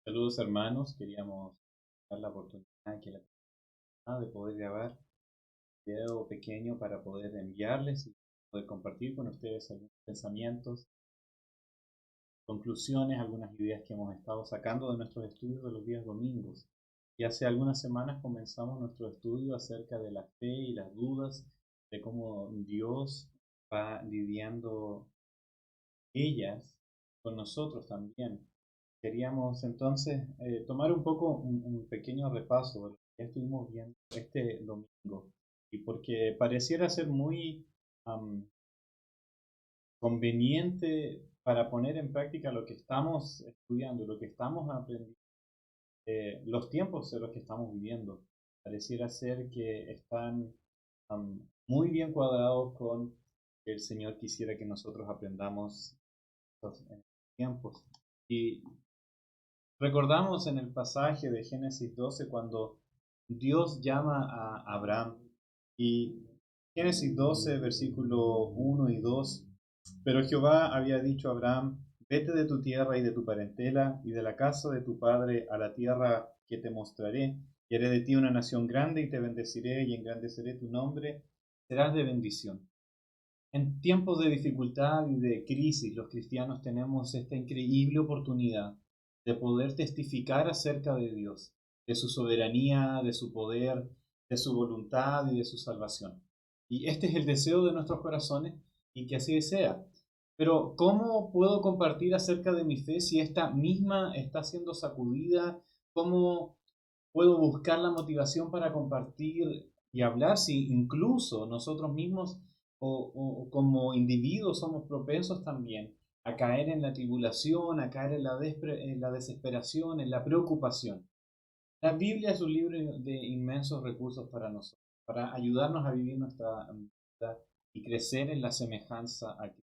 Saludos hermanos, queríamos dar la oportunidad de poder grabar un video pequeño para poder enviarles y poder compartir con ustedes algunos pensamientos, conclusiones, algunas ideas que hemos estado sacando de nuestros estudios de los días domingos. Y hace algunas semanas comenzamos nuestro estudio acerca de la fe y las dudas, de cómo Dios va lidiando ellas con nosotros también. Queríamos entonces tomar un poco un pequeño repaso de lo que estuvimos viendo este domingo y porque pareciera ser muy am, conveniente para poner en práctica lo que estamos estudiando, lo que estamos aprendiendo, los tiempos en los que estamos viviendo. Pareciera ser que están muy bien cuadrados con que el Señor quisiera que nosotros aprendamos en estos tiempos. Y recordamos en el pasaje de Génesis 12 cuando Dios llama a Abraham y Génesis 12, versículo 1 y 2, pero Jehová había dicho a Abraham, vete de tu tierra y de tu parentela y de la casa de tu padre a la tierra que te mostraré, y haré de ti una nación grande y te bendeciré y engrandeceré tu nombre, serás de bendición. En tiempos de dificultad y de crisis, los cristianos tenemos esta increíble oportunidad de poder testificar acerca de Dios, de su soberanía, de su poder, de su voluntad y de su salvación. Y este es el deseo de nuestros corazones y que así sea. Pero ¿cómo puedo compartir acerca de mi fe si esta misma está siendo sacudida? ¿Cómo puedo buscar la motivación para compartir y hablar si incluso nosotros mismos o como individuos somos propensos también a caer en la tribulación, a caer en la desesperación, en la preocupación? La Biblia es un libro de inmensos recursos para nosotros, para ayudarnos a vivir nuestra vida y crecer en la semejanza a Cristo.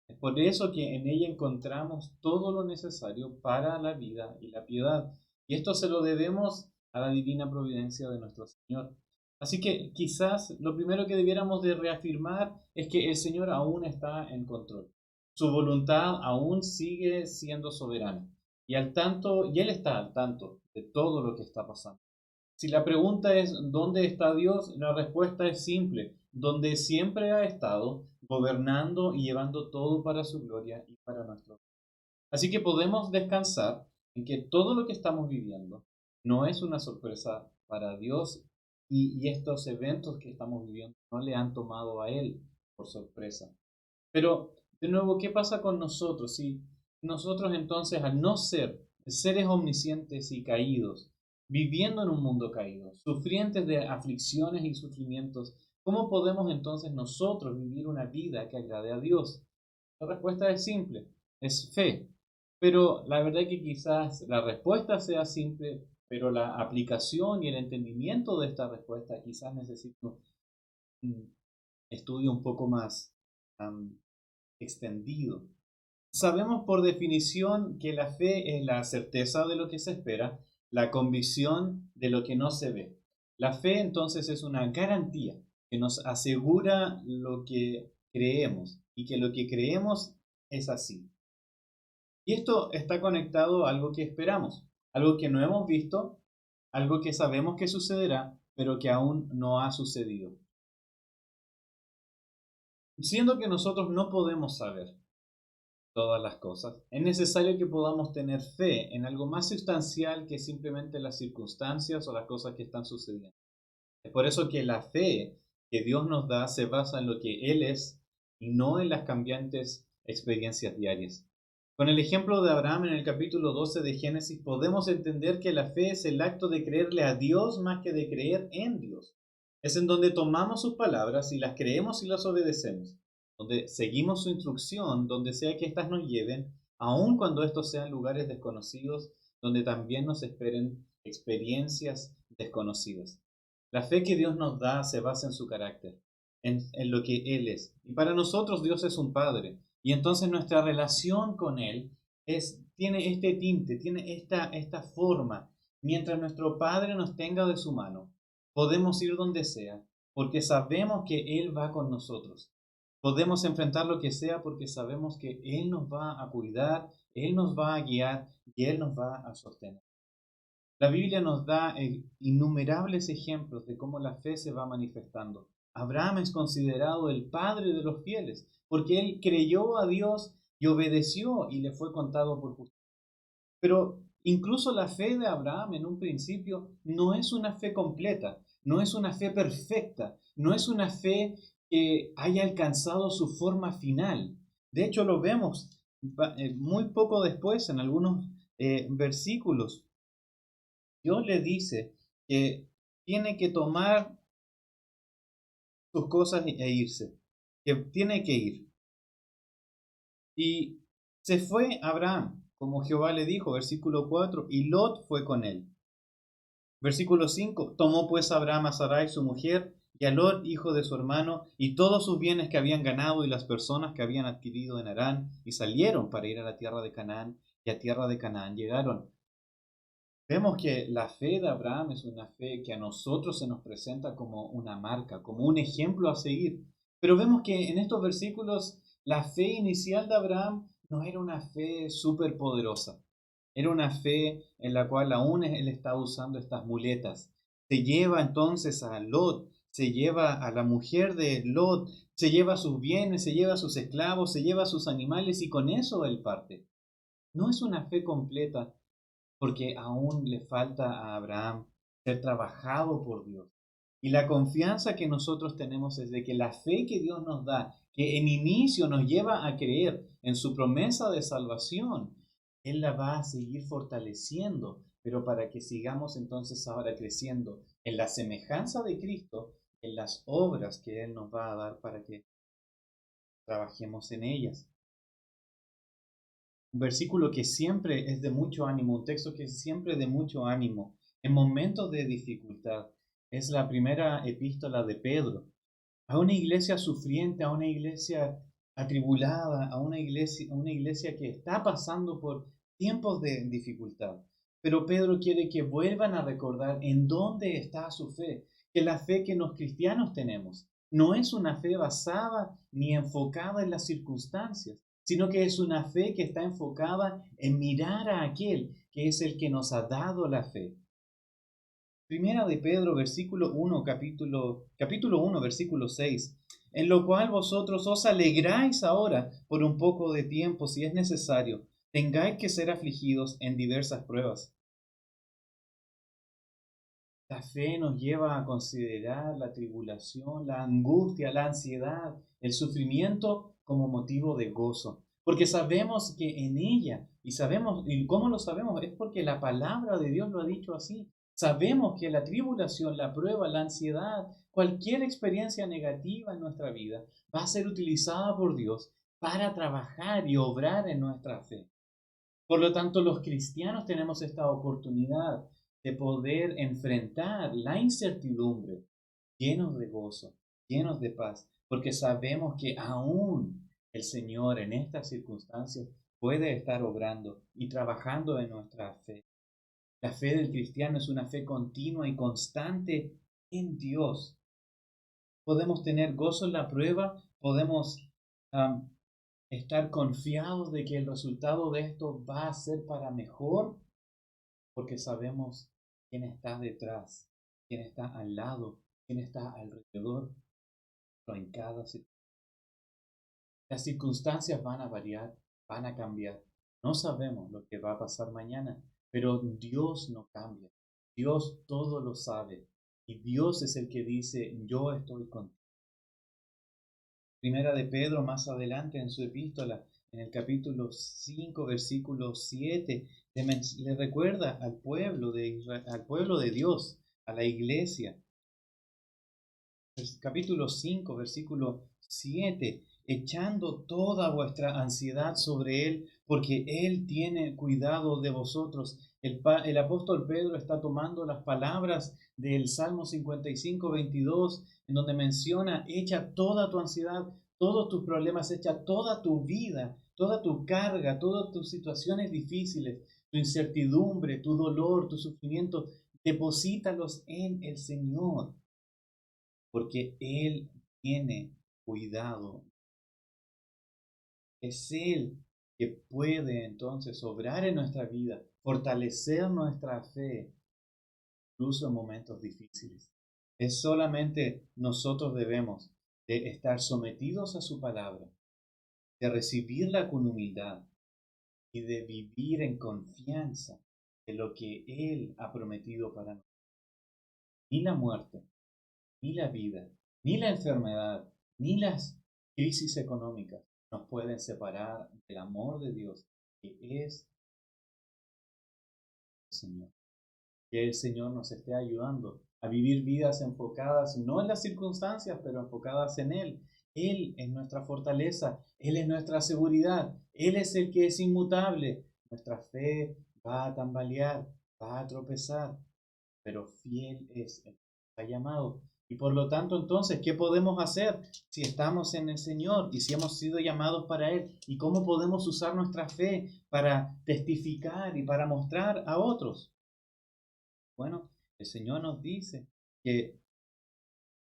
Es por eso que en ella encontramos todo lo necesario para la vida y la piedad. Y esto se lo debemos a la divina providencia de nuestro Señor. Así que quizás lo primero que debiéramos de reafirmar es que el Señor aún está en control. Su voluntad aún sigue siendo soberana. Y Él está al tanto de todo lo que está pasando. Si la pregunta es ¿dónde está Dios? La respuesta es simple, donde siempre ha estado, gobernando y llevando todo para su gloria y para nuestro. Así que podemos descansar en que todo lo que estamos viviendo no es una sorpresa para Dios y estos eventos que estamos viviendo no le han tomado a Él por sorpresa. Pero, de nuevo, ¿qué pasa con nosotros? Si nosotros entonces, al no ser seres omniscientes y caídos, viviendo en un mundo caído, sufrientes de aflicciones y sufrimientos, ¿cómo podemos entonces nosotros vivir una vida que agrade a Dios? La respuesta es simple, es fe. Pero la verdad es que quizás la respuesta sea simple, pero la aplicación y el entendimiento de esta respuesta quizás necesita un estudio un poco más extendido. Sabemos por definición que la fe es la certeza de lo que se espera, la convicción de lo que no se ve. La fe entonces es una garantía que nos asegura lo que creemos y que lo que creemos es así. Y esto está conectado a algo que esperamos, algo que no hemos visto, algo que sabemos que sucederá, pero que aún no ha sucedido. Siendo que nosotros no podemos saber todas las cosas, es necesario que podamos tener fe en algo más sustancial que simplemente las circunstancias o las cosas que están sucediendo. Es por eso que la fe que Dios nos da se basa en lo que Él es y no en las cambiantes experiencias diarias. Con el ejemplo de Abraham en el capítulo 12 de Génesis, podemos entender que la fe es el acto de creerle a Dios más que de creer en Dios. Es en donde tomamos sus palabras y las creemos y las obedecemos, donde seguimos su instrucción, donde sea que éstas nos lleven, aun cuando estos sean lugares desconocidos, donde también nos esperen experiencias desconocidas. La fe que Dios nos da se basa en su carácter, en lo que Él es. Y para nosotros Dios es un Padre. Y entonces nuestra relación con Él tiene este tinte, tiene esta forma. Mientras nuestro Padre nos tenga de su mano, podemos ir donde sea, porque sabemos que Él va con nosotros. Podemos enfrentar lo que sea porque sabemos que Él nos va a cuidar, Él nos va a guiar y Él nos va a sostener. La Biblia nos da innumerables ejemplos de cómo la fe se va manifestando. Abraham es considerado el padre de los fieles, porque él creyó a Dios y obedeció y le fue contado por justicia. Pero incluso la fe de Abraham en un principio no es una fe completa, no es una fe perfecta, no es una fe que haya alcanzado su forma final. De hecho, lo vemos muy poco después en algunos versículos. Dios le dice que tiene que tomar sus cosas e irse, que tiene que ir. Y se fue Abraham, como Jehová le dijo, versículo 4, y Lot fue con él. Versículo 5, tomó pues Abraham a Sarai su mujer, y a Lot, hijo de su hermano, y todos sus bienes que habían ganado y las personas que habían adquirido en Harán, y salieron para ir a la tierra de Canaán, y a tierra de Canaán llegaron. Vemos que la fe de Abraham es una fe que a nosotros se nos presenta como una marca, como un ejemplo a seguir. Pero vemos que en estos versículos la fe inicial de Abraham no era una fe súper poderosa. Era una fe en la cual aún él estaba usando estas muletas. Se lleva entonces a Lot, se lleva a la mujer de Lot, se lleva sus bienes, se lleva sus esclavos, se lleva sus animales y con eso él parte. No es una fe completa porque aún le falta a Abraham ser trabajado por Dios. Y la confianza que nosotros tenemos es de que la fe que Dios nos da, que en inicio nos lleva a creer en su promesa de salvación, Él la va a seguir fortaleciendo, pero para que sigamos entonces ahora creciendo en la semejanza de Cristo, en las obras que Él nos va a dar para que trabajemos en ellas. Un versículo que siempre es de mucho ánimo, un texto que es siempre de mucho ánimo en momentos de dificultad. Es la primera epístola de Pedro. A una iglesia sufriente, a una iglesia atribulada, a una iglesia que está pasando por tiempos de dificultad. Pero Pedro quiere que vuelvan a recordar en dónde está su fe, que la fe que los cristianos tenemos no es una fe basada ni enfocada en las circunstancias, sino que es una fe que está enfocada en mirar a aquel que es el que nos ha dado la fe. Primera de Pedro, versículo 1, capítulo 1, versículo 6, en lo cual vosotros os alegráis ahora por un poco de tiempo, si es necesario, tengáis que ser afligidos en diversas pruebas. La fe nos lleva a considerar la tribulación, la angustia, la ansiedad, el sufrimiento como motivo de gozo, porque sabemos que en ella, y cómo lo sabemos, es porque la palabra de Dios lo ha dicho así. Sabemos que la tribulación, la prueba, la ansiedad, cualquier experiencia negativa en nuestra vida va a ser utilizada por Dios para trabajar y obrar en nuestra fe. Por lo tanto, los cristianos tenemos esta oportunidad de poder enfrentar la incertidumbre llenos de gozo, llenos de paz, porque sabemos que aún el Señor en estas circunstancias puede estar obrando y trabajando en nuestra fe. La fe del cristiano es una fe continua y constante en Dios. Podemos tener gozo en la prueba, podemos um, estar confiados de que el resultado de esto va a ser para mejor, porque sabemos quién está detrás, quién está al lado, quién está alrededor, pero en cada situación. Las circunstancias van a variar, van a cambiar. No sabemos lo que va a pasar mañana, pero Dios no cambia. Dios todo lo sabe. Y Dios es el que dice, yo estoy contigo. Primera de Pedro, más adelante en su epístola, en el capítulo 5, versículo 7, le recuerda al pueblo de Israel, al pueblo de Dios, a la iglesia. Capítulo 5, versículo 7, echando toda vuestra ansiedad sobre Él, porque Él tiene cuidado de vosotros. El apóstol Pedro está tomando las palabras del Salmo 55, 22, en donde menciona, echa toda tu ansiedad, todos tus problemas, echa toda tu vida, toda tu carga, todas tus situaciones difíciles, tu incertidumbre, tu dolor, tu sufrimiento, deposítalos en el Señor, porque Él tiene cuidado. Es Él que puede entonces obrar en nuestra vida, fortalecer nuestra fe, incluso en momentos difíciles. Es solamente nosotros debemos de estar sometidos a su palabra, de recibirla con humildad y de vivir en confianza de lo que Él ha prometido para nosotros. Ni la muerte, ni la vida, ni la enfermedad, ni las crisis económicas nos pueden separar del amor de Dios, que es el Señor. Que el Señor nos esté ayudando a vivir vidas enfocadas no en las circunstancias, pero enfocadas en Él. Él es nuestra fortaleza, Él es nuestra seguridad, Él es el que es inmutable. Nuestra fe va a tambalear, va a tropezar, pero fiel es el que está llamado. Y por lo tanto, entonces, ¿qué podemos hacer si estamos en el Señor y si hemos sido llamados para Él? ¿Y cómo podemos usar nuestra fe para testificar y para mostrar a otros? Bueno, el Señor nos dice que,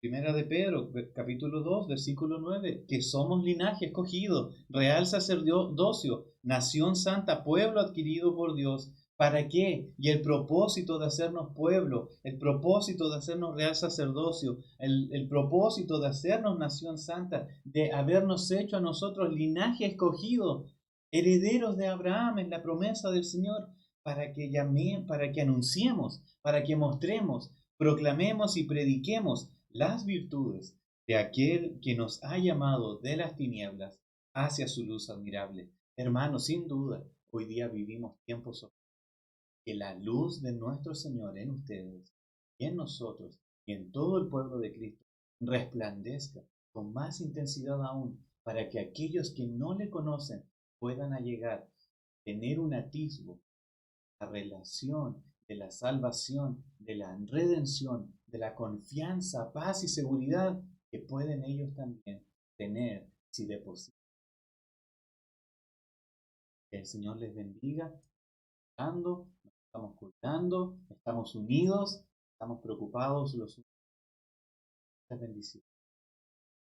Primera de Pedro, capítulo 2, versículo 9, que somos linaje escogido, real sacerdocio, nación santa, pueblo adquirido por Dios. ¿Para qué? Y el propósito de hacernos pueblo, el propósito de hacernos real sacerdocio, el propósito de hacernos nación santa, de habernos hecho a nosotros linaje escogido, herederos de Abraham en la promesa del Señor, para que anunciemos, para que mostremos, proclamemos y prediquemos las virtudes de aquel que nos ha llamado de las tinieblas hacia su luz admirable. Hermanos, sin duda, hoy día vivimos tiempos que la luz de nuestro Señor en ustedes y en nosotros y en todo el pueblo de Cristo resplandezca con más intensidad aún para que aquellos que no le conocen puedan llegar a tener un atisbo, la relación de la salvación, de la redención, de la confianza, paz y seguridad que pueden ellos también tener si depositan. Que el Señor les bendiga, nos estamos cuidando, estamos unidos, estamos preocupados los unos. Bendiciones.